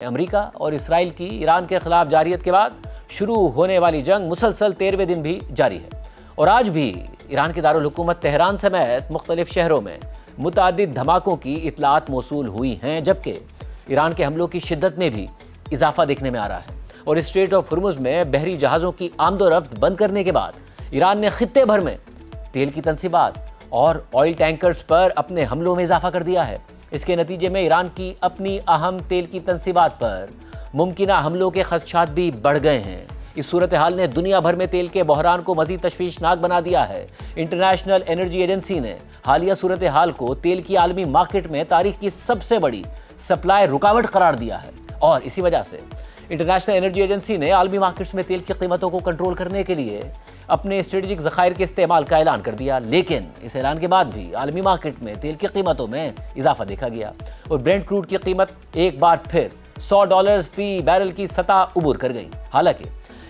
امریکہ اور اسرائیل کی ایران کے خلاف جارحیت کے بعد شروع ہونے والی جنگ مسلسل 13ویں دن بھی جاری ہے اور آج بھی ایران کے دارالحکومت تہران سمیت مختلف شہروں میں متعدد دھماکوں کی اطلاعات موصول ہوئی ہیں، جبکہ ایران کے حملوں کی شدت میں بھی اضافہ دیکھنے میں آ رہا ہے اور اسٹریٹ آف ہرمز میں بحری جہازوں کی آمد و رفت بند کرنے کے بعد ایران نے خطے بھر میں تیل کی تنصیبات اور آئل ٹینکرز پر اپنے حملوں میں اضافہ کر دیا ہے۔ اس کے نتیجے میں ایران کی اپنی اہم تیل کی تنصیبات پر ممکنہ حملوں کے خدشات بھی بڑھ گئے ہیں۔ اس صورتحال نے دنیا بھر میں تیل کے بحران کو مزید تشویشناک بنا دیا ہے۔ انٹرنیشنل انرجی ایجنسی نے حالیہ صورتحال کو تیل کی عالمی مارکیٹ میں تاریخ کی سب سے بڑی سپلائی رکاوٹ قرار دیا ہے اور اسی وجہ سے انٹرنیشنل انرجی ایجنسی نے عالمی مارکیٹس میں تیل کی قیمتوں کو کنٹرول کرنے کے لیے اپنے اسٹریٹجک ذخائر کے استعمال کا اعلان کر دیا، لیکن اس اعلان کے بعد بھی عالمی مارکیٹ میں تیل کی قیمتوں میں اضافہ دیکھا گیا اور برینٹ کروڈ کی قیمت ایک بار پھر $100 فی بیرل کی سطح عبور کر گئی۔ حالانکہ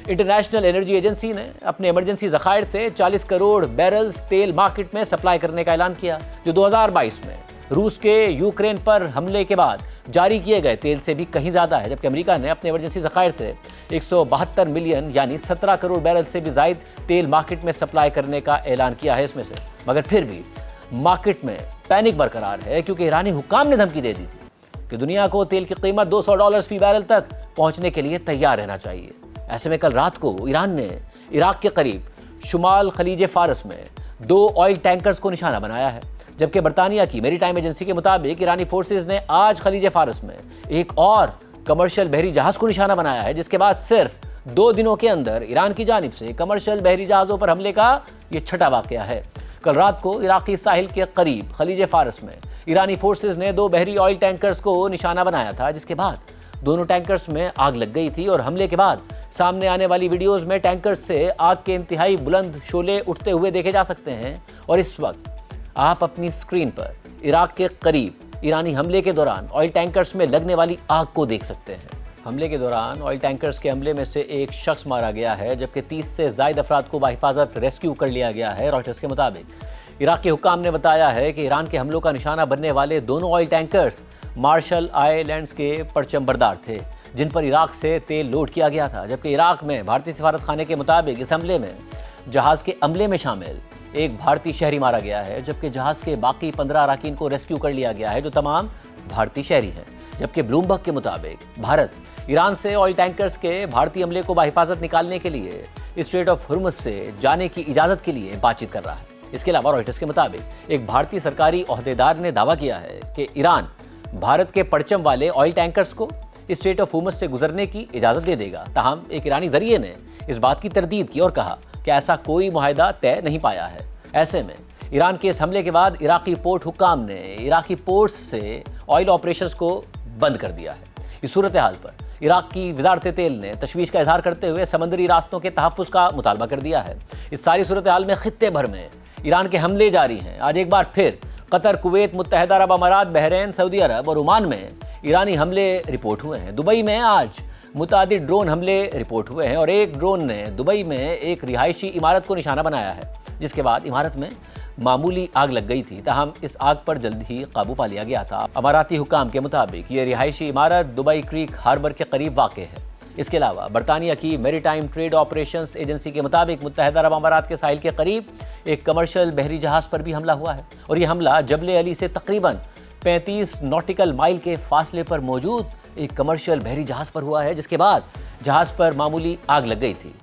انٹرنیشنل انرجی ایجنسی نے اپنے ایمرجنسی ذخائر سے 40 کروڑ بیرلز تیل مارکیٹ میں سپلائی کرنے کا اعلان کیا، جو 2022 میں روس کے یوکرین پر حملے کے بعد جاری کیے گئے تیل سے بھی کہیں زیادہ ہے، جبکہ امریکہ نے اپنے ایمرجنسی ذخائر سے 172 ملین یعنی 17 کروڑ بیرل سے بھی زائد تیل مارکیٹ میں سپلائی کرنے کا اعلان کیا ہے اس میں سے۔ مگر پھر بھی مارکیٹ میں پینک برقرار ہے، کیونکہ ایرانی حکام نے دھمکی دے دی تھی کہ دنیا کو تیل کی قیمت $200 فی بیرل تک پہنچنے کے لیے تیار رہنا چاہیے۔ ایسے میں کل رات کو ایران نے عراق کے قریب شمال خلیج فارس میں 2 آئل ٹینکرز کو نشانہ بنایا ہے، جبکہ برطانیہ کی میری ٹائم ایجنسی کے مطابق ایرانی فورسز نے آج خلیج فارس میں ایک اور کمرشل بحری جہاز کو نشانہ بنایا ہے، جس کے بعد صرف 2 دنوں کے اندر ایران کی جانب سے کمرشل بحری جہازوں پر حملے کا یہ چھٹا واقعہ ہے۔ کل رات کو عراقی ساحل کے قریب خلیج فارس میں ایرانی فورسز نے 2 بحری آئل ٹینکرز کو نشانہ بنایا تھا، جس کے بعد دونوں ٹینکرز میں آگ لگ گئی تھی اور حملے کے بعد سامنے آنے والی ویڈیوز میں ٹینکرز سے آگ کے انتہائی بلند شعلے اٹھتے ہوئے دیکھے جا سکتے ہیں اور اس وقت آپ اپنی اسکرین پر عراق کے قریب ایرانی حملے کے دوران آئل ٹینکرز میں لگنے والی آگ کو دیکھ سکتے ہیں۔ حملے کے دوران آئل ٹینکرز کے حملے میں سے ایک شخص مارا گیا ہے، جبکہ 30 سے زائد افراد کو بحفاظت ریسکیو کر لیا گیا ہے۔ رائٹرز کے مطابق عراقی حکام نے بتایا ہے کہ ایران کے حملوں کا نشانہ بننے والے دونوں آئل ٹینکرز مارشل آئلینڈز کے پرچم بردار تھے، جن پر عراق سے تیل لوڈ کیا گیا تھا، جبکہ عراق میں بھارتی سفارت خانے کے مطابق اس حملے میں جہاز کے عملے میں شامل ایک بھارتی شہری مارا گیا ہے، جبکہ جہاز کے باقی 15 اراکین کو ریسکیو کر لیا گیا ہے، جو تمام بھارتی شہری ہیں۔ جبکہ بلومبرگ کے مطابق بھارت ایران سے آئل ٹینکرز کے بھارتی عملے کو بحفاظت نکالنے کے لیے اسٹریٹ آف ہرمز سے جانے کی اجازت کے لیے بات چیت کر رہا ہے۔ اس کے علاوہ رائٹرز کے مطابق ایک بھارتی سرکاری عہدیدار نے دعویٰ کیا ہے کہ ایران بھارت کے پرچم والے آئل ٹینکرز کو اسٹریٹ آف ہرمز سے گزرنے کی اجازت دے دے گا۔ تاہم ایک ایرانی ذریعے نے اس بات کی تردید کی اور کہا کہ ایسا کوئی معاہدہ طے نہیں پایا ہے۔ ایسے میں ایران کے اس حملے کے بعد عراقی پورٹ حکام نے عراقی پورٹس سے آئل آپریشنز کو بند کر دیا ہے۔ اس صورتحال پر عراق کی وزارت تیل نے تشویش کا اظہار کرتے ہوئے سمندری راستوں کے تحفظ کا مطالبہ کر دیا ہے۔ اس ساری صورتحال میں خطے بھر میں ایران کے حملے جاری ہیں۔ آج ایک بار پھر قطر، کویت، متحدہ عرب امارات، بحرین، سعودی عرب اور عمان میں ایرانی حملے رپورٹ ہوئے ہیں۔ دبئی میں آج متعدد ڈرون حملے رپورٹ ہوئے ہیں اور ایک ڈرون نے دبئی میں ایک رہائشی عمارت کو نشانہ بنایا ہے، جس کے بعد عمارت میں معمولی آگ لگ گئی تھی، تاہم اس آگ پر جلد ہی قابو پا لیا گیا تھا۔ اماراتی حکام کے مطابق یہ رہائشی عمارت دبئی کریک ہاربر کے قریب واقع ہے۔ اس کے علاوہ برطانیہ کی میری ٹائم ٹریڈ آپریشنز ایجنسی کے مطابق متحدہ عرب امارات کے ساحل کے قریب ایک کمرشل بحری جہاز پر بھی حملہ ہوا ہے اور یہ حملہ جبل علی سے تقریباً 35 نوٹیکل مائل کے فاصلے پر موجود ایک کمرشل بحری جہاز پر ہوا ہے، جس کے بعد جہاز پر معمولی آگ لگ گئی تھی۔